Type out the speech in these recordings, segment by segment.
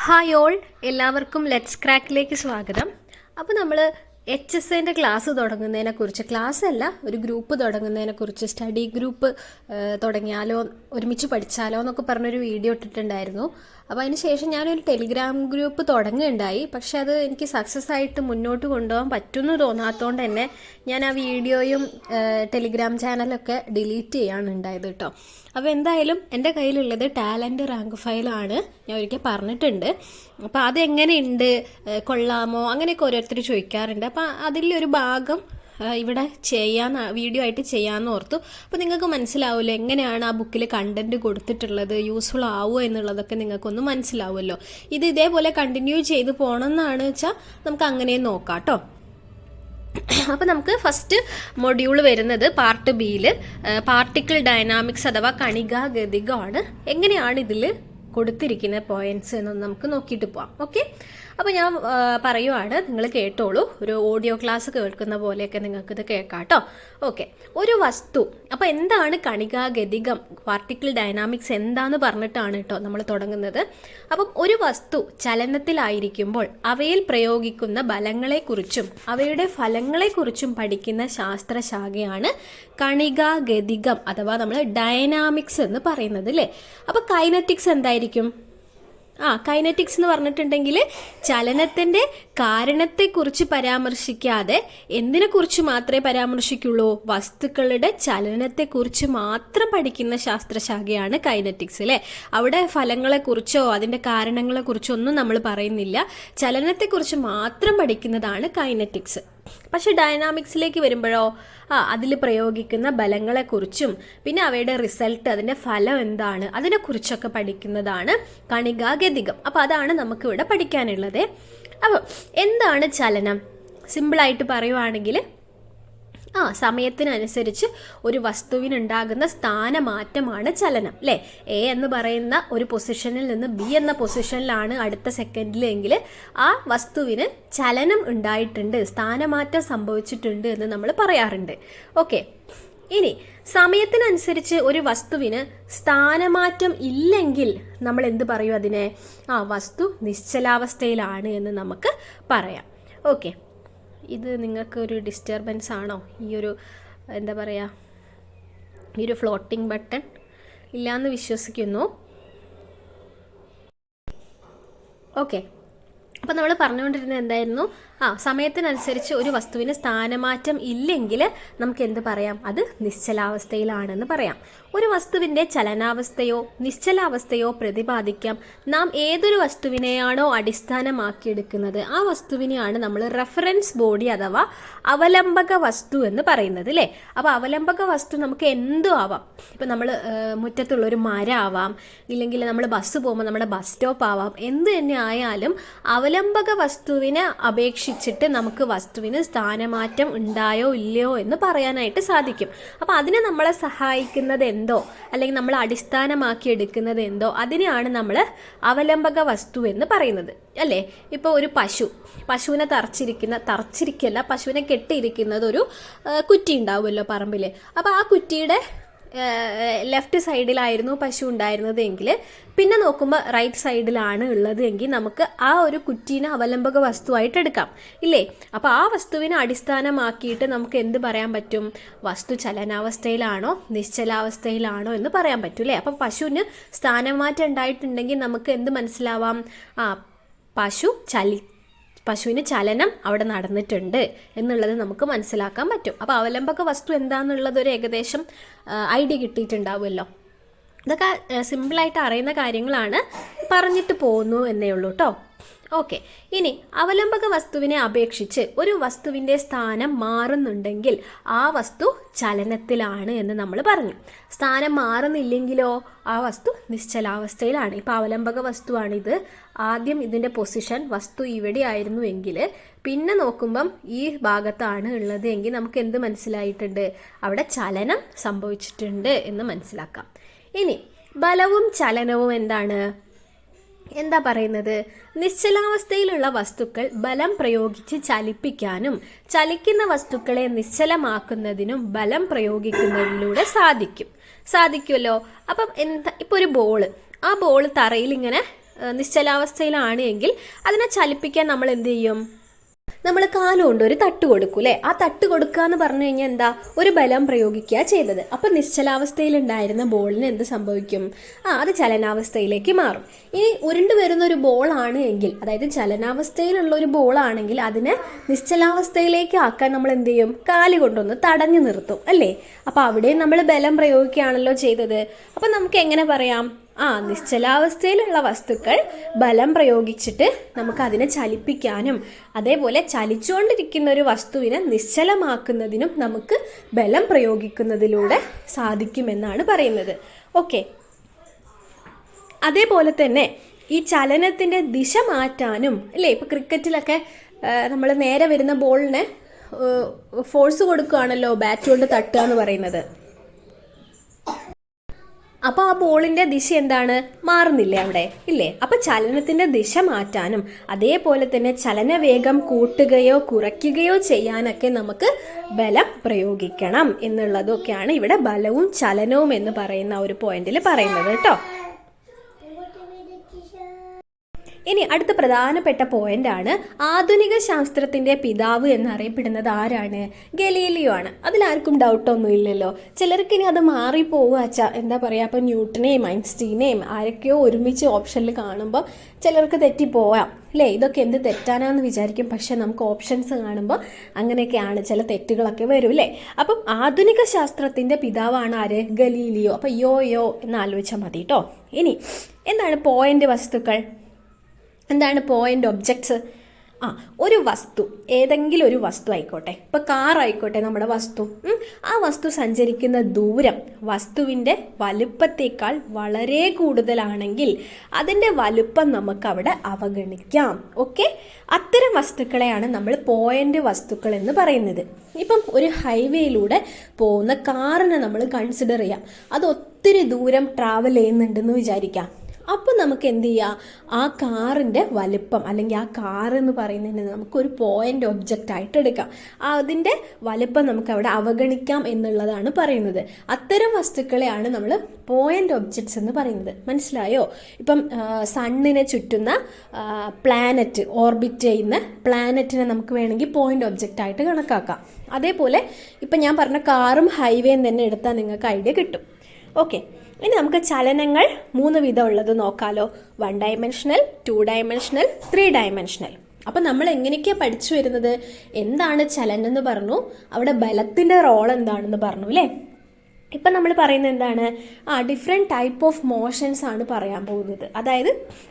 Hi all, എല്ലാവർക്കും let's ക്രാക്കിലേക്ക് സ്വാഗതം. അപ്പോൾ നമ്മൾ HSIൻ്റെ ക്ലാസ് തുടങ്ങുന്നതിനെക്കുറിച്ച്, ക്ലാസ് അല്ല ഒരു ഗ്രൂപ്പ് തുടങ്ങുന്നതിനെക്കുറിച്ച്, സ്റ്റഡി ഗ്രൂപ്പ് തുടങ്ങിയാലോ ഒരുമിച്ച് പഠിച്ചാലോ എന്നൊക്കെ പറഞ്ഞൊരു വീഡിയോ ഇട്ടിട്ടുണ്ടായിരുന്നു. അപ്പോൾ അതിന് ശേഷം ഞാനൊരു ടെലിഗ്രാം ഗ്രൂപ്പ് തുടങ്ങുകയുണ്ടായി. പക്ഷെ അത് എനിക്ക് സക്സസ് ആയിട്ട് മുന്നോട്ട് കൊണ്ടുപോകാൻ പറ്റുമെന്ന് തോന്നാത്തതുകൊണ്ട് തന്നെ ഞാൻ ആ വീഡിയോയും ടെലിഗ്രാം ചാനലൊക്കെ ഡിലീറ്റ് ചെയ്യാണ് ഉണ്ടായത് കേട്ടോ. അപ്പോൾ എന്തായാലും എൻ്റെ കയ്യിലുള്ളത് ടാലൻറ്റ് റാങ്ക് ഫയലാണ്, ഞാൻ ഒരിക്കൽ പറഞ്ഞിട്ടുണ്ട്. അപ്പോൾ അതെങ്ങനെയുണ്ട്, കൊള്ളാമോ, അങ്ങനെയൊക്കെ ഓരോരുത്തർ ചോദിക്കാറുണ്ട്. അപ്പോൾ അതിലൊരു ഭാഗം ഇവിടെ വീഡിയോ ആയിട്ട് ചെയ്യാമെന്ന് ഓർത്തു. അപ്പോൾ നിങ്ങൾക്ക് മനസ്സിലാവുമല്ലോ എങ്ങനെയാണ് ആ ബുക്കിൽ കണ്ടൻറ്റ് കൊടുത്തിട്ടുള്ളത്, യൂസ്ഫുൾ ആവുമോ എന്നുള്ളതൊക്കെ നിങ്ങൾക്കൊന്ന് മനസ്സിലാവുമല്ലോ. ഇത് ഇതേപോലെ കണ്ടിന്യൂ ചെയ്ത് പോകണമെന്നാണ് വെച്ചാൽ നമുക്ക് അങ്ങനെ നോക്കാം കേട്ടോ. അപ്പോൾ നമുക്ക് ഫസ്റ്റ് മൊഡ്യൂൾ വരുന്നത് പാർട്ട് ബിയിൽ പാർട്ടിക്കിൾ ഡൈനാമിക്സ് അഥവാ കണികാഗതികമാണ്. എങ്ങനെയാണ് ഇതിൽ കൊടുത്തിരിക്കുന്ന പോയിന്റ്സ് എന്നൊന്ന് നമുക്ക് നോക്കിയിട്ട് പോവാം. ഓക്കെ, അപ്പോൾ ഞാൻ പറയുവാണ്, നിങ്ങൾ കേട്ടോളൂ. ഒരു ഓഡിയോ ക്ലാസ് കേൾക്കുന്ന പോലെയൊക്കെ നിങ്ങൾക്കിത് കേൾക്കാം കേട്ടോ. ഓക്കെ, ഒരു വസ്തു, അപ്പോൾ എന്താണ് കണികാഗതികം, പാർട്ടിക്കിൾ ഡൈനാമിക്സ് എന്താന്ന് പറഞ്ഞിട്ടാണ് കേട്ടോ നമ്മൾ തുടങ്ങുന്നത്. അപ്പം ഒരു വസ്തു ചലനത്തിലായിരിക്കുമ്പോൾ അവയിൽ പ്രയോഗിക്കുന്ന ബലങ്ങളെക്കുറിച്ചും അവയുടെ ഫലങ്ങളെക്കുറിച്ചും പഠിക്കുന്ന ശാസ്ത്രശാഖയാണ് കണികാഗതികം അഥവാ നമ്മൾ ഡൈനാമിക്സ് എന്ന് പറയുന്നത് അല്ലേ. അപ്പോൾ കൈനറ്റിക്സ് എന്തായിരിക്കും? കൈനറ്റിക്സ് എന്ന് പറഞ്ഞിട്ടുണ്ടെങ്കിൽ ചലനത്തിൻ്റെ കാരണത്തെക്കുറിച്ച് പരാമർശിക്കാതെ എന്തിനെക്കുറിച്ച് മാത്രമേ പരാമർശിക്കുള്ളൂ? വസ്തുക്കളുടെ ചലനത്തെക്കുറിച്ച് മാത്രം പഠിക്കുന്ന ശാസ്ത്രശാഖയാണ് കൈനറ്റിക്സ് അല്ലേ. അവിടെ ഫലങ്ങളെക്കുറിച്ചോ അതിൻ്റെ കാരണങ്ങളെക്കുറിച്ചോ ഒന്നും നമ്മൾ പറയുന്നില്ല, ചലനത്തെക്കുറിച്ച് മാത്രം പഠിക്കുന്നതാണ് കൈനറ്റിക്സ്. പക്ഷെ ഡൈനാമിക്സിലേക്ക് വരുമ്പോഴോ അതിൽ പ്രയോഗിക്കുന്ന ബലങ്ങളെക്കുറിച്ചും പിന്നെ അവയുടെ റിസൾട്ട്, അതിൻ്റെ ഫലം എന്താണ്, അതിനെക്കുറിച്ചൊക്കെ പഠിക്കുന്നതാണ് കണികാഗതികം. അപ്പോൾ അതാണ് നമുക്കിവിടെ പഠിക്കാനുള്ളത്. അപ്പോൾ എന്താണ് ചലനം? സിമ്പിളായിട്ട് പറയുവാണെങ്കിൽ സമയത്തിനനുസരിച്ച് ഒരു വസ്തുവിനുണ്ടാകുന്ന സ്ഥാനമാറ്റമാണ് ചലനം അല്ലേ. എ എന്ന് പറയുന്ന ഒരു പൊസിഷനിൽ നിന്ന് ബി എന്ന പൊസിഷനിലാണ് അടുത്ത സെക്കൻഡിലെങ്കിൽ ആ വസ്തുവിന് ചലനം ഉണ്ടായിട്ടുണ്ട്, സ്ഥാനമാറ്റം സംഭവിച്ചിട്ടുണ്ട് എന്ന് നമ്മൾ പറയാറുണ്ട്. ഓക്കെ, ഇനി സമയത്തിനനുസരിച്ച് ഒരു വസ്തുവിന് സ്ഥാനമാറ്റം ഇല്ലെങ്കിൽ നമ്മൾ എന്ത് പറയും അതിനെ? വസ്തു നിശ്ചലാവസ്ഥയിലാണ് എന്ന് നമുക്ക് പറയാം. ഓക്കെ, ഇത് നിങ്ങൾക്കൊരു ഡിസ്റ്റർബൻസ് ആണോ? ഈ ഒരു എന്താ പറയുക, ഈ ഒരു ഫ്ലോട്ടിംഗ് ബട്ടൺ ഇല്ലയെന്ന് വിശ്വസിക്കുന്നു. ഓക്കെ, അപ്പോൾ നമ്മൾ പറഞ്ഞുകൊണ്ടിരുന്നത് എന്തായിരുന്നു? സമയത്തിനനുസരിച്ച് ഒരു വസ്തുവിന് സ്ഥാനമാറ്റം ഇല്ലെങ്കിൽ നമുക്ക് എന്ത് പറയാം? അത് നിശ്ചലാവസ്ഥയിലാണെന്ന് പറയാം. ഒരു വസ്തുവിൻ്റെ ചലനാവസ്ഥയോ നിശ്ചലാവസ്ഥയോ പ്രതിപാദിക്കാം നാം ഏതൊരു വസ്തുവിനെയാണോ അടിസ്ഥാനമാക്കിയെടുക്കുന്നത് ആ വസ്തുവിനെയാണ് നമ്മൾ റെഫറൻസ് ബോഡി അഥവാ അവലംബക വസ്തു എന്ന് പറയുന്നത് അല്ലേ. അപ്പോൾ അവലംബക വസ്തു നമുക്ക് എന്തും ആവാം. ഇപ്പം നമ്മൾ മുറ്റത്തുള്ളൊരു മരം ആവാം, ഇല്ലെങ്കിൽ നമ്മൾ ബസ് പോകുമ്പോൾ നമ്മുടെ ബസ് സ്റ്റോപ്പ് ആവാം. എന്ത് തന്നെ ആയാലും അവലംബക വസ്തുവിനെ അപേക്ഷിച്ചിട്ട് നമുക്ക് വസ്തുവിന് സ്ഥാനമാറ്റം ഉണ്ടായോ ഇല്ലയോ എന്ന് പറയാനായിട്ട് സാധിക്കും. അപ്പോൾ അതിനെ നമ്മളെ സഹായിക്കുന്നത് എന്തോ അല്ലെങ്കിൽ നമ്മൾ അടിസ്ഥാനമാക്കി എടുക്കുന്നത് എന്തോ അതിനെയാണ് നമ്മൾ അവലംബക വസ്തു എന്ന് പറയുന്നത് അല്ലേ. ഇപ്പോൾ ഒരു പശുവിനെ തറച്ചിരിക്കല്ല, പശുവിനെ കെട്ടിയിരിക്കുന്നത് ഒരു കുറ്റി ഉണ്ടാവുമല്ലോ പറമ്പിൽ. അപ്പോൾ ആ കുറ്റിയുടെ ലെഫ്റ്റ് സൈഡിലായിരുന്നു പശു ഉണ്ടായിരുന്നത് എങ്കിൽ പിന്നെ നോക്കുമ്പോൾ റൈറ്റ് സൈഡിലാണ് ഉള്ളത് എങ്കിൽ നമുക്ക് ആ ഒരു കുറ്റീനെ അവലംബക വസ്തുവായിട്ട് എടുക്കാം ഇല്ലേ. അപ്പോൾ ആ വസ്തുവിനെ അടിസ്ഥാനമാക്കിയിട്ട് നമുക്ക് എന്ത് പറയാൻ പറ്റും? വസ്തു ചലനാവസ്ഥയിലാണോ നിശ്ചലാവസ്ഥയിലാണോ എന്ന് പറയാൻ പറ്റും അല്ലേ. അപ്പോൾ പശുവിന് സ്ഥാനമാറ്റം ഉണ്ടായിട്ടുണ്ടെങ്കിൽ നമുക്ക് എന്ത് മനസ്സിലാവാം? പശുവിന് ചലനം അവിടെ നടന്നിട്ടുണ്ട് എന്നുള്ളത് നമുക്ക് മനസ്സിലാക്കാൻ പറ്റും. അപ്പോൾ അവലംബക വസ്തു എന്താണെന്നുള്ളത് ഒരു ഏകദേശം ഐഡിയ കിട്ടിയിട്ടുണ്ടാവുമല്ലോ. ഇതൊക്കെ സിമ്പിളായിട്ട് അറിയുന്ന കാര്യങ്ങളാണ്, പറഞ്ഞിട്ട് പോകുന്നു എന്നേ ഉള്ളൂ കേട്ടോ. ഓക്കെ, ഇനി അവലംബക വസ്തുവിനെ അപേക്ഷിച്ച് ഒരു വസ്തുവിൻ്റെ സ്ഥാനം മാറുന്നുണ്ടെങ്കിൽ ആ വസ്തു ചലനത്തിലാണ് എന്ന് നമ്മൾ പറഞ്ഞു. സ്ഥാനം മാറുന്നില്ലെങ്കിലോ ആ വസ്തു നിശ്ചലാവസ്ഥയിലാണ്. ഇപ്പോൾ അവലംബക വസ്തുവാണിത്. ആദ്യം ഇതിൻ്റെ പൊസിഷൻ വസ്തു ഇവിടെ ആയിരുന്നു എങ്കിൽ പിന്നെ നോക്കുമ്പം ഈ ഭാഗത്താണ് ഉള്ളത് എങ്കിൽ നമുക്ക് എന്ത് മനസ്സിലായിട്ടുണ്ട്? അവിടെ ചലനം സംഭവിച്ചിട്ടുണ്ട് എന്ന് മനസ്സിലാക്കാം. ഇനി ബലവും ചലനവും എന്താ പറയുന്നത്? നിശ്ചലാവസ്ഥയിലുള്ള വസ്തുക്കൾ ബലം പ്രയോഗിച്ച് ചലിപ്പിക്കാനും ചലിക്കുന്ന വസ്തുക്കളെ നിശ്ചലമാക്കുന്നതിനും ബലം പ്രയോഗിക്കുന്നതിലൂടെ സാധിക്കുമല്ലോ. അപ്പം ഇപ്പോൾ ഒരു ബോൾ, ആ ബോൾ തറയിൽ ഇങ്ങനെ നിശ്ചലാവസ്ഥയിലാണ് എങ്കിൽ അതിനെ ചലിപ്പിക്കാൻ നമ്മൾ എന്ത് ചെയ്യും? നമ്മൾ കാലുകൊണ്ട് ഒരു തട്ട് കൊടുക്കും അല്ലേ? ആ തട്ട് കൊടുക്കുക എന്ന് പറഞ്ഞു കഴിഞ്ഞാൽ എന്താ? ഒരു ബലം പ്രയോഗിക്കുക ചെയ്തത്. അപ്പം നിശ്ചലാവസ്ഥയിൽ ഉണ്ടായിരുന്ന ബോളിന് എന്ത് സംഭവിക്കും? അത് ചലനാവസ്ഥയിലേക്ക് മാറും. ഇനി ഉരുണ്ടു വരുന്ന ഒരു ബോളാണ് എങ്കിൽ, അതായത് ചലനാവസ്ഥയിലുള്ള ഒരു ബോളാണെങ്കിൽ അതിനെ നിശ്ചലാവസ്ഥയിലേക്ക് ആക്കാൻ നമ്മൾ എന്ത് ചെയ്യും? കാല് കൊണ്ടൊന്ന് തടഞ്ഞു നിർത്തും അല്ലേ? അപ്പം അവിടെയും നമ്മൾ ബലം പ്രയോഗിക്കുകയാണല്ലോ ചെയ്തത്. അപ്പം നമുക്ക് എങ്ങനെ പറയാം? നിശ്ചലാവസ്ഥയിലുള്ള വസ്തുക്കൾ ബലം പ്രയോഗിച്ചിട്ട് നമുക്ക് അതിനെ ചലിപ്പിക്കാനും അതേപോലെ ചലിച്ചുകൊണ്ടിരിക്കുന്ന ഒരു വസ്തുവിനെ നിശ്ചലമാക്കുന്നതിനും നമുക്ക് ബലം പ്രയോഗിക്കുന്നതിലൂടെ സാധിക്കുമെന്നാണ് പറയുന്നത്. ഓക്കെ, അതേപോലെ തന്നെ ഈ ചലനത്തിൻ്റെ ദിശ മാറ്റാനും അല്ലേ? ഇപ്പോൾ ക്രിക്കറ്റിലൊക്കെ നമ്മൾ നേരെ വരുന്ന ബോളിനെ ഫോഴ്സ് കൊടുക്കുകയാണല്ലോ ബാറ്റ് കൊണ്ട് തട്ടുക എന്ന് പറയുന്നത്. അപ്പോൾ ആ ബോളിൻ്റെ ദിശ എന്താണ്? മാറുന്നില്ലേ അവിടെ? ഇല്ലേ? അപ്പോൾ ചലനത്തിൻ്റെ ദിശ മാറ്റാനും അതേപോലെ തന്നെ ചലനവേഗം കൂട്ടുകയോ കുറയ്ക്കുകയോ ചെയ്യാനൊക്കെ നമുക്ക് ബലം പ്രയോഗിക്കണം എന്നുള്ളതൊക്കെയാണ് ഇവിടെ ബലവും ചലനവും എന്ന് പറയുന്ന ഒരു പോയിന്റിൽ പറയുന്നത് കേട്ടോ. ഇനി അടുത്ത പ്രധാനപ്പെട്ട പോയിന്റാണ്, ആധുനിക ശാസ്ത്രത്തിന്റെ പിതാവ് എന്നറിയപ്പെടുന്നത് ആരാണ്? ഗലീലിയോ ആണ്. അതിലാർക്കും ഡൗട്ടൊന്നും ഇല്ലല്ലോ. ചിലർക്ക് ഇനി അത് മാറിപ്പോവുക വെച്ചാൽ എന്താ പറയുക, അപ്പോൾ ന്യൂട്ടനെയും ഐൻസ്റ്റീനെയും ആരൊക്കെയോ ഒരുമിച്ച് ഓപ്ഷനിൽ കാണുമ്പോൾ ചിലർക്ക് തെറ്റിപ്പോവാം അല്ലേ? ഇതൊക്കെ എന്ത് തെറ്റാനാന്ന് വിചാരിക്കും. പക്ഷെ നമുക്ക് ഓപ്ഷൻസ് കാണുമ്പോൾ അങ്ങനെയൊക്കെയാണ്, ചില തെറ്റുകളൊക്കെ വരും അല്ലേ? അപ്പം ആധുനിക ശാസ്ത്രത്തിന്റെ പിതാവാണ് ആര്? ഗലീലിയോ. അപ്പം യോ എന്ന് ആലോചിച്ചാൽ മതി കേട്ടോ. ഇനി എന്താണ് പോയിന്റ് വസ്തുക്കൾ? എന്താണ് പോയിന്റ് ഒബ്ജക്ട്സ്? ഒരു വസ്തു, ഏതെങ്കിലും ഒരു വസ്തു ആയിക്കോട്ടെ, ഇപ്പോൾ കാർ ആയിക്കോട്ടെ നമ്മുടെ വസ്തു, ആ വസ്തു സഞ്ചരിക്കുന്ന ദൂരം വസ്തുവിൻ്റെ വലുപ്പത്തേക്കാൾ വളരെ കൂടുതലാണെങ്കിൽ അതിൻ്റെ വലുപ്പം നമുക്കവിടെ അവഗണിക്കാം. ഓക്കെ, അത്തരം വസ്തുക്കളെയാണ് നമ്മൾ പോയിന്റ് വസ്തുക്കൾ എന്ന് പറയുന്നത്. ഇപ്പം ഒരു ഹൈവേയിലൂടെ പോകുന്ന കാറിനെ നമ്മൾ കൺസിഡർ ചെയ്യാം. അത് ഒത്തിരി ദൂരം ട്രാവൽ ചെയ്യുന്നുണ്ടെന്ന് വിചാരിക്കാം. അപ്പം നമുക്ക് എന്ത് ചെയ്യാം? ആ കാറിൻ്റെ വലിപ്പം അല്ലെങ്കിൽ ആ കാർ എന്ന് പറയുന്നതിന് നമുക്കൊരു പോയിന്റ് ഒബ്ജക്റ്റ് ആയിട്ട് എടുക്കാം. അതിൻ്റെ വലിപ്പം നമുക്ക് അവിടെ അവഗണിക്കാം എന്നുള്ളതാണ് പറയുന്നത്. അത്തരം വസ്തുക്കളെയാണ് നമ്മൾ പോയിന്റ് ഒബ്ജക്ട്സ് എന്ന് പറയുന്നത്. മനസ്സിലായോ? ഇപ്പം സണ്ണിനെ ചുറ്റുന്ന പ്ലാനറ്റ്, ഓർബിറ്റ് ചെയ്യുന്ന പ്ലാനറ്റിനെ നമുക്ക് വേണമെങ്കിൽ പോയിന്റ് ഒബ്ജക്റ്റ് ആയിട്ട് കണക്കാക്കാം. അതേപോലെ ഇപ്പം ഞാൻ പറഞ്ഞ കാറും ഹൈവേയും തന്നെ എടുത്താൽ നിങ്ങൾക്ക് ഐഡിയ കിട്ടും. ഓക്കെ, ഇനി നമുക്ക് ചലനങ്ങൾ 3 വിധം ഉള്ളത് നോക്കാലോ. 1 ഡയമെൻഷണൽ, 2 ഡയമെൻഷണൽ, 3 ഡയമെൻഷണൽ. അപ്പം നമ്മൾ എങ്ങനെയൊക്കെയാണ് പഠിച്ചു വരുന്നത്? എന്താണ് ചലനം എന്ന് പറഞ്ഞു, അവിടെ ബലത്തിൻ്റെ റോൾ എന്താണെന്ന് പറഞ്ഞു അല്ലേ? ഇപ്പം നമ്മൾ പറയുന്നത് എന്താണ്? ഡിഫറെൻറ്റ് ടൈപ്പ് ഓഫ് മോഷൻസ് ആണ് പറയാൻ പോകുന്നത്. അതായത്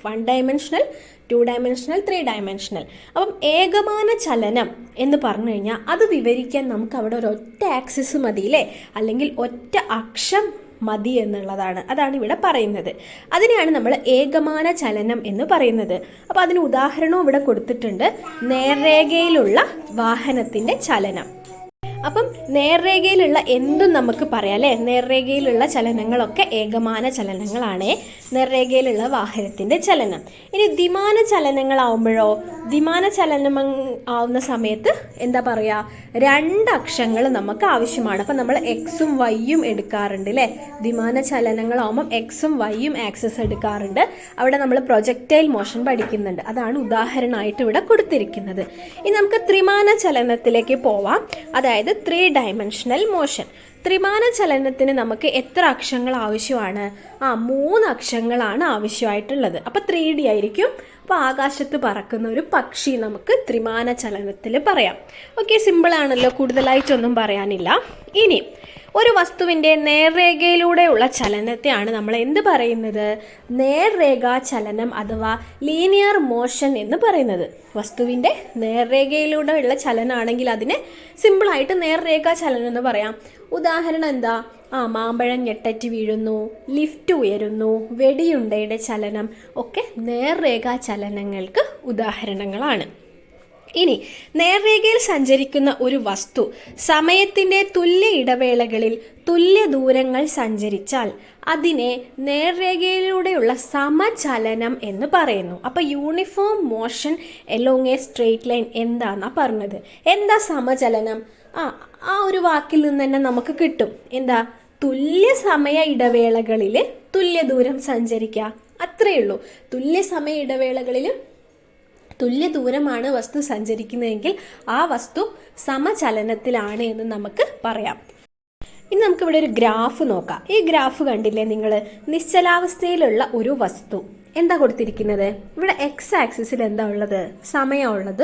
1 ഡയമെൻഷണൽ, 2 ഡയമെൻഷണൽ, 3 ഡയമെൻഷണൽ. അപ്പം ഏകമാന ചലനം എന്ന് പറഞ്ഞു കഴിഞ്ഞാൽ അത് വിവരിക്കാൻ നമുക്ക് അവിടെ ഒരൊറ്റ ആക്സിസ് മതി അല്ലേ? അല്ലെങ്കിൽ ഒറ്റ അക്ഷം മതി എന്നുള്ളതാണ്. അതാണ് ഇവിടെ പറയുന്നത്. അതിനെയാണ് നമ്മൾ ഏകമാന ചലനം എന്ന് പറയുന്നത്. അപ്പോൾ അതിന് ഉദാഹരണവും ഇവിടെ കൊടുത്തിട്ടുണ്ട്. നേർരേഖയിലുള്ള വാഹനത്തിൻ്റെ ചലനം. അപ്പം നേർരേഖയിലുള്ള എന്തും നമുക്ക് പറയാം അല്ലേ? നേർരേഖയിലുള്ള ചലനങ്ങളൊക്കെ ഏകമാന ചലനങ്ങളാണ്. നേർരേഖയിലുള്ള വാഹനത്തിൻ്റെ ചലനം. ഇനി ദ്വിമാന ചലനങ്ങളാവുമ്പോഴോ? ദ്വിമാന ചലനം ആവുന്ന സമയത്ത് എന്താ പറയുക? 2 അക്ഷങ്ങൾ നമുക്ക് ആവശ്യമാണ്. അപ്പം നമ്മൾ എക്സും വൈയും എടുക്കാറുണ്ട് അല്ലേ? ദ്വിമാന ചലനങ്ങളാവുമ്പം എക്സും വൈയും ആക്സസ് എടുക്കാറുണ്ട്. അവിടെ നമ്മൾ പ്രൊജക്റ്റൈൽ മോഷൻ പഠിക്കുന്നുണ്ട്. അതാണ് ഉദാഹരണമായിട്ട് ഇവിടെ കൊടുത്തിരിക്കുന്നത്. ഇനി നമുക്ക് ത്രിമാന ചലനത്തിലേക്ക് പോവാം. അതായത് 3 ഡയമെൻഷണൽ മോഷൻ. ത്രിമാന ചലനത്തിന് നമുക്ക് എത്ര അക്ഷങ്ങൾ ആവശ്യമാണ്? 3 അക്ഷങ്ങളാണ് ആവശ്യമായിട്ടുള്ളത്. അപ്പോൾ 3D ആയിരിക്കും. അപ്പോൾ ആകാശത്ത് പറക്കുന്ന ഒരു പക്ഷി നമുക്ക് ത്രിമാന ചലനത്തിൽ പറയാം. ഓക്കെ, സിമ്പിളാണല്ലോ, കൂടുതലായിട്ടൊന്നും പറയാനില്ല. ഇനി ഒരു വസ്തുവിൻ്റെ നേർരേഖയിലൂടെയുള്ള ചലനത്തെയാണ് നമ്മൾ എന്ത് പറയുന്നത്? നേർരേഖാ ചലനം അഥവാ ലീനിയർ മോഷൻ എന്ന് പറയുന്നത്. വസ്തുവിൻ്റെ നേർരേഖയിലൂടെയുള്ള ചലനമാണെങ്കിൽ അതിനെ സിമ്പിളായിട്ട് നേർരേഖാ ചലനം എന്ന് പറയാം. ഉദാഹരണം എന്താ? മാമ്പഴം ഞെട്ടറ്റ് വീഴുന്നു, ലിഫ്റ്റ് ഉയരുന്നു, വെടിയുണ്ടയുടെ ചലനം ഒക്കെ നേർരേഖാ ചലനങ്ങൾക്ക് ഉദാഹരണങ്ങളാണ്. ഇനി നേർരേഖയിൽ സഞ്ചരിക്കുന്ന ഒരു വസ്തു സമയത്തിൻ്റെ തുല്യ ഇടവേളകളിൽ തുല്യ ദൂരങ്ങൾ സഞ്ചരിച്ചാൽ അതിനെ നേർരേഖയിലൂടെയുള്ള സമചലനം എന്ന് പറയുന്നു. അപ്പോൾ uniform motion along A straight line എന്താണെന്നാണ് പറഞ്ഞത്. എന്താ സമചലനം? ആ ഒരു വാക്കിൽ നിന്ന് തന്നെ നമുക്ക് കിട്ടും. എന്താ? തുല്യ സമയ ഇടവേളകളിൽ തുല്യ ദൂരം സഞ്ചരിക്കുക. അത്രയേ ഉള്ളൂ. തുല്യ സമയ ഇടവേളകളിലും തുല്യ ദൂരമാണ് വസ്തു സഞ്ചരിക്കുന്നതെങ്കിൽ ആ വസ്തു സമചലനത്തിലാണ് എന്ന് നമുക്ക് പറയാം. ഇനി നമുക്കിവിടെ ഒരു ഗ്രാഫ് നോക്കാം. ഈ ഗ്രാഫ് കണ്ടില്ലേ നിങ്ങൾ? നിശ്ചലാവസ്ഥയിലുള്ള ഒരു വസ്തു എന്താ കൊടുത്തിരിക്കുന്നത്? ഇവിടെ എക്സ് ആക്സിസിൽ എന്താ ഉള്ളത്? സമയമുള്ളത്.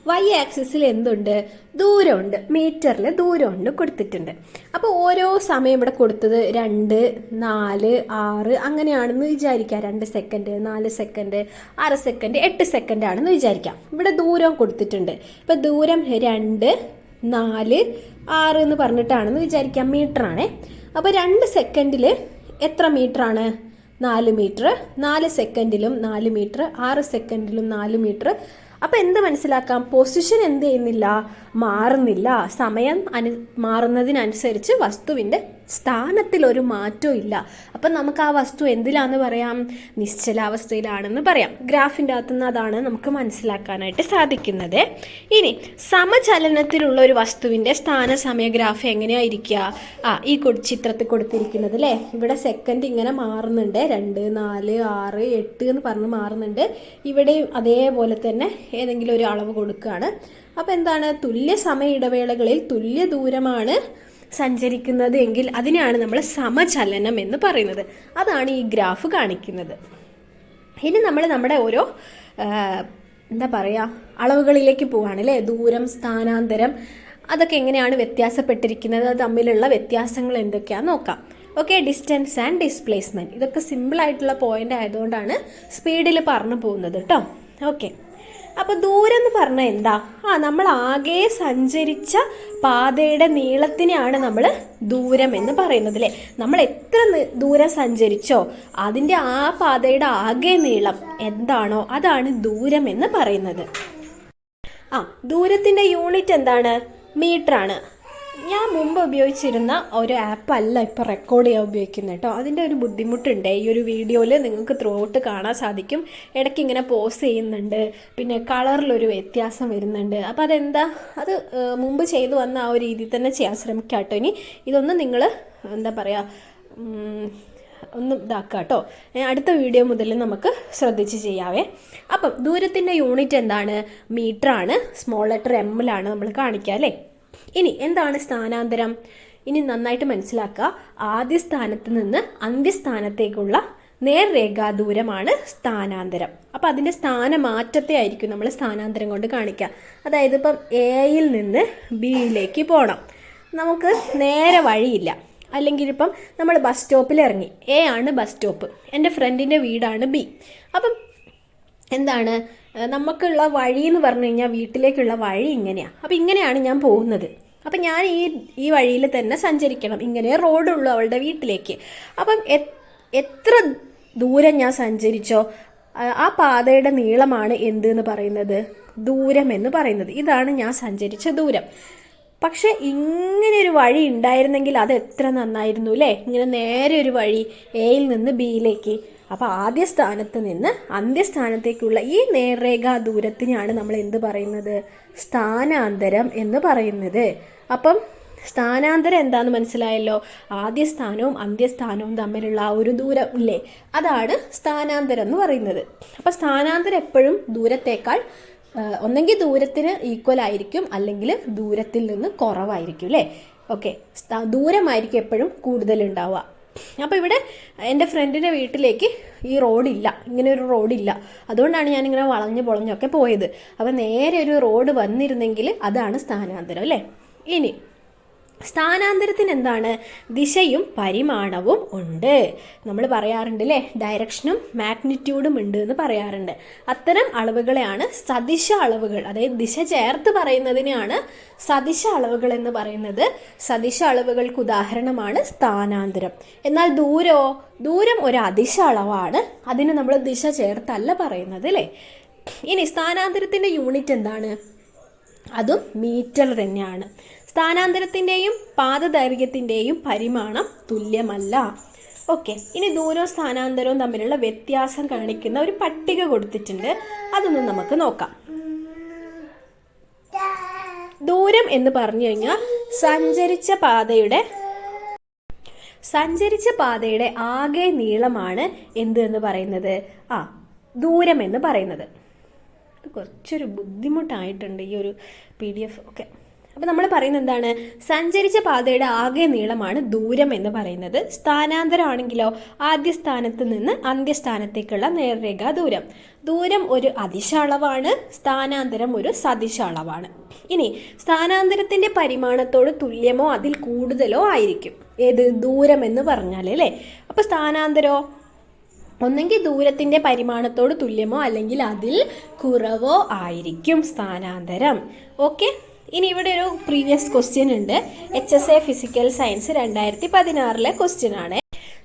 വൈ ആക്സിസിൽ എന്തുണ്ട്? ദൂരമുണ്ട്. മീറ്ററിൽ ദൂരമുണ്ട് കൊടുത്തിട്ടുണ്ട്. അപ്പോൾ ഓരോ സമയം ഇവിടെ കൊടുത്തത് 2, 4, 6 അങ്ങനെയാണെന്ന് വിചാരിക്കാം. 2 സെക്കൻഡ്, 4 സെക്കൻഡ്, 6 സെക്കൻഡ്, 8 സെക്കൻഡ് ആണെന്ന് വിചാരിക്കാം. ഇവിടെ ദൂരം കൊടുത്തിട്ടുണ്ട്. ഇപ്പം ദൂരം 2, 4, 6 എന്ന് പറഞ്ഞിട്ടാണെന്ന് വിചാരിക്കാം. മീറ്ററാണേ. അപ്പോൾ 2 സെക്കൻഡിൽ എത്ര മീറ്ററാണ്? 4 മീറ്റർ. 4 സെക്കൻഡിലും 4 മീറ്റർ. 6 സെക്കൻഡിലും 4 മീറ്റർ. അപ്പോൾ എന്ത് മനസ്സിലാക്കാം? പൊസിഷൻ എന്ത് ചെയ്യുന്നില്ല? മാറുന്നില്ല. സമയം മാറുന്നതിനനുസരിച്ച് വസ്തുവിൻ്റെ സ്ഥാനത്തിൽ ഒരു മാറ്റവും ഇല്ല. അപ്പം നമുക്ക് ആ വസ്തു എന്തിലാന്ന് പറയാം? നിശ്ചലാവസ്ഥയിലാണെന്ന് പറയാം. ഗ്രാഫിൻ്റെ അകത്തുനിന്ന് അതാണ് നമുക്ക് മനസ്സിലാക്കാനായിട്ട് സാധിക്കുന്നത്. ഇനി സമചലനത്തിലുള്ള ഒരു വസ്തുവിൻ്റെ സ്ഥാന സമയ ഗ്രാഫ് എങ്ങനെയായിരിക്കുക? ഈ ചിത്രത്തിൽ കൊടുത്തിരിക്കുന്നത് അല്ലേ? ഇവിടെ സെക്കൻഡ് ഇങ്ങനെ മാറുന്നുണ്ട്. 2, 4, 6, 8 എന്ന് പറഞ്ഞ് മാറുന്നുണ്ട്. ഇവിടെയും അതേപോലെ തന്നെ ഏതെങ്കിലും ഒരു അളവ് കൊടുക്കുകയാണ്. അപ്പോൾ എന്താണ്? തുല്യ സമയ ഇടവേളകളിൽ തുല്യ ദൂരമാണ് സഞ്ചരിക്കുന്നത് എങ്കിൽ അതിനെയാണ് നമ്മൾ സമചലനം എന്ന് പറയുന്നത്. അതാണ് ഈ ഗ്രാഫ് കാണിക്കുന്നത്. ഇനി നമ്മൾ നമ്മുടെ ഓരോ എന്താ പറയുക അളവുകളിലേക്ക് പോവുകയാണ് അല്ലേ? ദൂരം, സ്ഥാനാന്തരം, അതൊക്കെ എങ്ങനെയാണ് വ്യത്യാസപ്പെട്ടിരിക്കുന്നത്, തമ്മിലുള്ള വ്യത്യാസങ്ങൾ എന്തൊക്കെയാണെന്ന് നോക്കാം. ഓക്കെ, ഡിസ്റ്റൻസ് ആൻഡ് ഡിസ്പ്ലേസ്മെൻറ്റ് ഇതൊക്കെ സിമ്പിളായിട്ടുള്ള പോയിൻ്റ് ആയതുകൊണ്ടാണ് സ്പീഡിൽ പറഞ്ഞു പോകുന്നത് കേട്ടോ. ഓക്കെ, അപ്പോൾ ദൂരം എന്ന് പറഞ്ഞാൽ എന്താ? നമ്മൾ ആകെ സഞ്ചരിച്ച പാതയുടെ നീളത്തിനെയാണ് നമ്മൾ ദൂരം എന്ന് പറയുന്നത് അല്ലേ? നമ്മൾ എത്ര ദൂരം സഞ്ചരിച്ചോ അതിൻ്റെ ആ പാതയുടെ ആകെ നീളം എന്താണോ അതാണ് ദൂരം എന്ന് പറയുന്നത്. ദൂരത്തിൻ്റെ യൂണിറ്റ് എന്താണ്? മീറ്ററാണ്. ഞാൻ മുമ്പ് ഉപയോഗിച്ചിരുന്ന ഒരു ആപ്പല്ല ഇപ്പോൾ റെക്കോർഡ് ചെയ്യാൻ ഉപയോഗിക്കുന്നത് കേട്ടോ. അതിൻ്റെ ഒരു ബുദ്ധിമുട്ടുണ്ട്. ഈ ഒരു വീഡിയോയിൽ നിങ്ങൾക്ക് ത്രൂ ഔട്ട് കാണാൻ സാധിക്കും. ഇടയ്ക്ക് ഇങ്ങനെ പോസ് ചെയ്യുന്നുണ്ട്, പിന്നെ കളറിലൊരു വ്യത്യാസം വരുന്നുണ്ട്. അപ്പോൾ അതെന്താ? അത് മുമ്പ് ചെയ്തു വന്ന ആ ഒരു രീതിയിൽ തന്നെ ചെയ്യാൻ ശ്രമിക്കാം കേട്ടോ. ഇനി ഇതൊന്നും നിങ്ങൾ എന്താ പറയുക ഒന്ന് ഇതാക്കുക കേട്ടോ. അടുത്ത വീഡിയോ മുതൽ നമുക്ക് ശ്രദ്ധിച്ച് ചെയ്യാവേ. അപ്പം ദൂരത്തിൻ്റെ യൂണിറ്റ് എന്താണ്? മീറ്ററാണ്. സ്മോൾ ലെറ്റർ എമ്മിലാണ് നമ്മൾ കാണിക്കുക അല്ലേ? ഇനി എന്താണ് സ്ഥാനാന്തരം? ഇനി നന്നായിട്ട് മനസ്സിലാക്കുക. ആദ്യ സ്ഥാനത്ത് നിന്ന് അന്ത്യസ്ഥാനത്തേക്കുള്ള നേർരേഖാ ദൂരമാണ് സ്ഥാനാന്തരം. അപ്പോൾ അതിൻ്റെ സ്ഥാനമാറ്റത്തെ ആയിരിക്കും നമ്മൾ സ്ഥാനാന്തരം കൊണ്ട് കാണിക്കുക. അതായത് ഇപ്പം എയിൽ നിന്ന് ബിയിലേക്ക് പോകണം, നമുക്ക് നേരെ വഴിയില്ല. അല്ലെങ്കിൽ ഇപ്പം നമ്മൾ ബസ് സ്റ്റോപ്പിൽ ഇറങ്ങി, എ ആണ് ബസ് സ്റ്റോപ്പ്, എൻ്റെ ഫ്രണ്ടിൻ്റെ വീടാണ് ബി. അപ്പം എന്താണ് നമുക്കുള്ള വഴി എന്ന് പറഞ്ഞു കഴിഞ്ഞാൽ വീട്ടിലേക്കുള്ള വഴി ഇങ്ങനെയാണ്. അപ്പോൾ ഇങ്ങനെയാണ് ഞാൻ പോകുന്നത്. അപ്പം ഞാൻ ഈ വഴിയിൽ തന്നെ സഞ്ചരിക്കണം. ഇങ്ങനെ റോഡുള്ളൂ അവളുടെ വീട്ടിലേക്ക്. അപ്പം എത്ര ദൂരം ഞാൻ സഞ്ചരിച്ചോ ആ പാതയുടെ നീളമാണ് എന്തെന്ന് പറയുന്നത്? ദൂരം എന്ന് പറയുന്നത്. ഇതാണ് ഞാൻ സഞ്ചരിച്ച ദൂരം. പക്ഷെ ഇങ്ങനെ ഒരു വഴി ഉണ്ടായിരുന്നെങ്കിൽ അത് എത്ര നന്നായിരുന്നു അല്ലേ? ഇങ്ങനെ നേരെ ഒരു വഴി എയിൽ നിന്ന് ബിയിലേക്ക്. അപ്പോൾ ആദ്യ സ്ഥാനത്ത് നിന്ന് അന്ത്യസ്ഥാനത്തേക്കുള്ള ഈ നേർരേഖാ ദൂരത്തിനാണ് നമ്മൾ എന്ത് പറയുന്നത്? സ്ഥാനാന്തരം എന്ന് പറയുന്നത്. അപ്പം സ്ഥാനാന്തരം എന്താണെന്ന് മനസ്സിലായല്ലോ? ആദ്യ സ്ഥാനവും അന്ത്യസ്ഥാനവും തമ്മിലുള്ള ആ ഒരു ദൂരം ഇല്ലേ, അതാണ് സ്ഥാനാന്തരം എന്ന് പറയുന്നത്. അപ്പോൾ സ്ഥാനാന്തരം എപ്പോഴും ദൂരത്തേക്കാൾ ഒന്നെങ്കിൽ ദൂരത്തിന് ഈക്വൽ ആയിരിക്കും, അല്ലെങ്കിൽ ദൂരത്തിൽ നിന്ന് കുറവായിരിക്കും അല്ലേ? ഓക്കെ, ദൂരമായിരിക്കും എപ്പോഴും കൂടുതലുണ്ടാവുക. അപ്പോൾ ഇവിടെ എൻ്റെ ഫ്രണ്ടിൻ്റെ വീട്ടിലേക്ക് ഈ റോഡില്ല, ഇങ്ങനെ ഒരു റോഡില്ല. അതുകൊണ്ടാണ് ഞാനിങ്ങനെ വളഞ്ഞു പൊളഞ്ഞൊക്കെ പോയത്. അപ്പോൾ നേരെ ഒരു റോഡ് വന്നിരുന്നെങ്കിൽ അതാണ് സ്ഥാനാന്തരം അല്ലേ? ഇനി സ്ഥാനാന്തരത്തിന് എന്താണ്? ദിശയും പരിമാണവും ഉണ്ട്. നമ്മൾ പറയാറുണ്ട് അല്ലേ? ഡയറക്ഷനും മാഗ്നിറ്റ്യൂഡും ഉണ്ട് എന്ന് പറയാറുണ്ട്. അത്തരം അളവുകളെയാണ് സദിശ അളവുകൾ, അതായത് ദിശ ചേർത്ത് പറയുന്നതിനെയാണ് സദിശ അളവുകൾ എന്ന് പറയുന്നത്. സദിശ അളവുകൾക്ക് ഉദാഹരണമാണ് സ്ഥാനാന്തരം. എന്നാൽ ദൂരം ഒരു അദിശ അളവാണ്. അതിന് നമ്മൾ ദിശ ചേർത്തല്ല പറയുന്നത് അല്ലേ? ഇനി സ്ഥാനാന്തരത്തിൻ്റെ യൂണിറ്റ് എന്താണ്? അതും മീറ്റർ തന്നെയാണ്. സ്ഥാനാന്തരത്തിൻ്റെയും പാദദൈർഘ്യത്തിൻ്റെയും പരിമാണം തുല്യമല്ല. ഓക്കെ, ഇനി ദൂരവും സ്ഥാനാന്തരവും തമ്മിലുള്ള വ്യത്യാസം കാണിക്കുന്ന ഒരു പട്ടിക കൊടുത്തിട്ടുണ്ട്. അതൊന്ന് നമുക്ക് നോക്കാം. ദൂരം എന്ന് പറഞ്ഞു കഴിഞ്ഞാൽ സഞ്ചരിച്ച പാതയുടെ ആകെ നീളമാണ് എന്ത് എന്ന് പറയുന്നത്? ദൂരം എന്ന് പറയുന്നത്. കുറച്ചൊരു ബുദ്ധിമുട്ടായിട്ടുണ്ട് ഈ ഒരു PDF ഒക്കെ. അപ്പോൾ നമ്മൾ പറയുന്നത് എന്താണ്? സഞ്ചരിച്ച പാതയുടെ ആകെ നീളമാണ് ദൂരം എന്ന് പറയുന്നത്. സ്ഥാനാന്തരമാണെങ്കിലോ ആദ്യ സ്ഥാനത്ത് നിന്ന് അന്ത്യസ്ഥാനത്തേക്കുള്ള നേർരേഖാ ദൂരം. ദൂരം ഒരു അദിശ അളവാണ്, സ്ഥാനാന്തരം ഒരു സദിശ അളവാണ്. ഇനി സ്ഥാനാന്തരത്തിൻ്റെ പരിമാണത്തോട് തുല്യമോ അതിൽ കൂടുതലോ ആയിരിക്കും ഏത്? ദൂരം എന്ന് പറഞ്ഞാൽ അല്ലേ. അപ്പോൾ സ്ഥാനാന്തരോ ഒന്നെങ്കിൽ ദൂരത്തിൻ്റെ പരിമാണത്തോട് തുല്യമോ അല്ലെങ്കിൽ അതിൽ കുറവോ ആയിരിക്കും സ്ഥാനാന്തരം. ഓക്കെ. ഇനി ഇവിടെ ഒരു പ്രീവിയസ് ക്വസ്റ്റ്യൻ ഉണ്ട്. HSA ഫിസിക്കൽ സയൻസ് 2016 ക്വസ്റ്റ്യൻ ആണ്.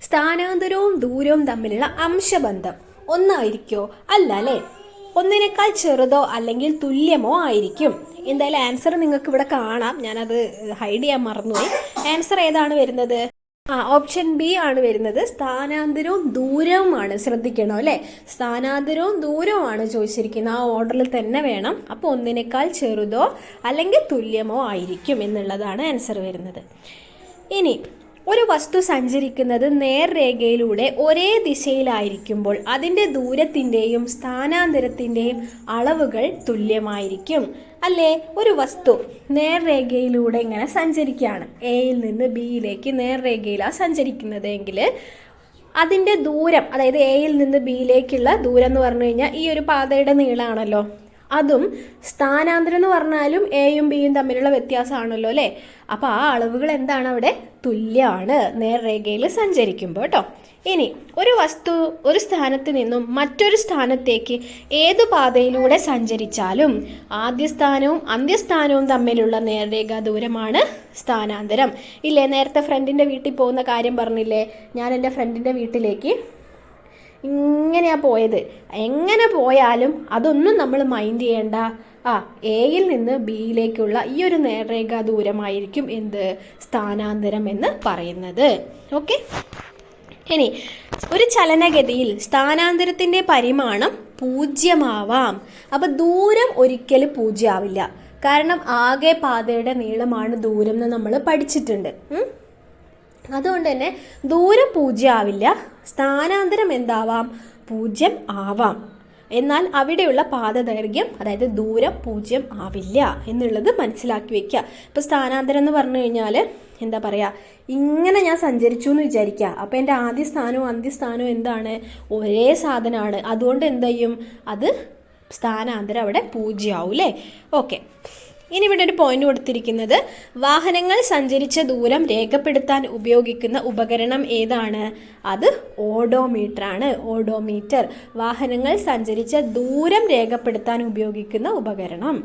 സ്ഥാനാന്തരവും ദൂരവും തമ്മിലുള്ള അംശബന്ധം ഒന്നായിരിക്കോ? അല്ല അല്ലേ. ഒന്നിനേക്കാൾ ചെറുതോ അല്ലെങ്കിൽ തുല്യമോ ആയിരിക്കും. എന്തായാലും ആൻസർ നിങ്ങൾക്ക് ഇവിടെ കാണാം. ഞാനത് ഹൈഡ് ചെയ്യാൻ മറന്നുപോയി. ആൻസർ ഏതാണ് വരുന്നത്? ഓപ്ഷൻ ബി ആണ് വരുന്നത്. സ്ഥാനാന്തരവും ദൂരവുമാണ്. ശ്രദ്ധിക്കണം അല്ലേ. സ്ഥാനാന്തരവും ദൂരവുമാണ് ചോദിച്ചിരിക്കുന്നത്. ആ ഓർഡറിൽ തന്നെ വേണം. അപ്പോൾ ഒന്നിനേക്കാൾ ചെറുതോ അല്ലെങ്കിൽ തുല്യമോ ആയിരിക്കും എന്നുള്ളതാണ് ആൻസർ വരുന്നത്. ഇനി ഒരു വസ്തു സഞ്ചരിക്കുന്നത് നേർരേഖയിലൂടെ ഒരേ ദിശയിലായിരിക്കുമ്പോൾ അതിൻ്റെ ദൂരത്തിൻ്റെയും സ്ഥാനാന്തരത്തിൻ്റെയും അളവുകൾ തുല്യമായിരിക്കും. അല്ലേ. ഒരു വസ്തു നേർരേഖയിലൂടെ ഇങ്ങനെ സഞ്ചരിക്കുകയാണ്. എയിൽ നിന്ന് ബിയിലേക്ക് നേർരേഖയിലാണ് സഞ്ചരിക്കുന്നതെങ്കിൽ അതിൻ്റെ ദൂരം, അതായത് എയിൽ നിന്ന് ബിയിലേക്കുള്ള ദൂരം എന്ന് പറഞ്ഞു കഴിഞ്ഞാൽ ഈ ഒരു പാതയുടെ നീളമാണല്ലോ. അതും സ്ഥാനാന്തരം എന്ന് പറഞ്ഞാലും എയും ബിയും തമ്മിലുള്ള വ്യത്യാസമാണല്ലോ അല്ലേ. അപ്പോൾ ആ അളവുകൾ എന്താണ്? അവിടെ തുല്യമാണ് നേർരേഖയിൽ സഞ്ചരിക്കുമ്പോൾ കേട്ടോ. ഇനി ഒരു വസ്തു ഒരു സ്ഥാനത്ത് നിന്നും മറ്റൊരു സ്ഥാനത്തേക്ക് ഏതു പാതയിലൂടെ സഞ്ചരിച്ചാലും ആദ്യസ്ഥാനവും അന്ത്യസ്ഥാനവും തമ്മിലുള്ള നേർരേഖാ ദൂരമാണ് സ്ഥാനാന്തരം. ഇല്ലേ, നേരത്തെ ഫ്രണ്ടിൻ്റെ വീട്ടിൽ പോകുന്ന കാര്യം പറഞ്ഞില്ലേ. ഞാൻ എൻ്റെ ഫ്രണ്ടിൻ്റെ വീട്ടിലേക്ക് ഇങ്ങനെയാണ് പോയത്. എങ്ങനെ പോയാലും അതൊന്നും നമ്മൾ മൈൻഡ് ചെയ്യേണ്ട. എയിൽ നിന്ന് ബിയിലേക്കുള്ള ഈ ഒരു നേർരേഖാ ദൂരമായിരിക്കും എന്ത്? സ്ഥാനാന്തരം എന്ന് പറയുന്നത്. ഓക്കെ. ഇനി ഒരു ചലനഗതിയിൽ സ്ഥാനാന്തരത്തിൻ്റെ പരിമാണം 0 ആവാം. അപ്പോൾ ദൂരം ഒരിക്കലും 0 ആവില്ല. കാരണം ആകെ പാതയുടെ നീളമാണ് ദൂരം എന്ന് നമ്മൾ പഠിച്ചിട്ടുണ്ട്. അതുകൊണ്ട് തന്നെ ദൂരം 0 ആവില്ല. സ്ഥാനാന്തരം എന്താവാം? 0 ആവാം. എന്നാൽ അവിടെയുള്ള പാദദൈർഘ്യം, അതായത് ദൂരം 0 ആവില്ല എന്നുള്ളത് മനസ്സിലാക്കി വെക്കുക. ഇപ്പോൾ സ്ഥാനാന്തരം എന്ന് പറഞ്ഞു കഴിഞ്ഞാൽ എന്താ പറയുക, ഇങ്ങനെ ഞാൻ സഞ്ചരിച്ചു എന്ന് വിചാരിക്കുക. അപ്പോൾ എൻ്റെ ആദ്യ സ്ഥാനവും അന്ത്യസ്ഥാനവും എന്താണ്? ഒരേ സാധനമാണ്. അതുകൊണ്ട് എന്ത് ചെയ്യും? അത് സ്ഥാനാന്തരം അവിടെ 0 ആവും അല്ലേ. ഓക്കെ. ഇനി ഇവിടെ ഒരു പോയിന്റ് കൊടുത്തിരിക്കുന്നത്, വാഹനങ്ങൾ സഞ്ചരിച്ച ദൂരം രേഖപ്പെടുത്താൻ ഉപയോഗിക്കുന്ന ഉപകരണം ഏതാണ്? അത് ഓഡോമീറ്റർ ആണ്. ഓഡോമീറ്റർ വാഹനങ്ങൾ സഞ്ചരിച്ച ദൂരം രേഖപ്പെടുത്താൻ ഉപയോഗിക്കുന്ന ഉപകരണം.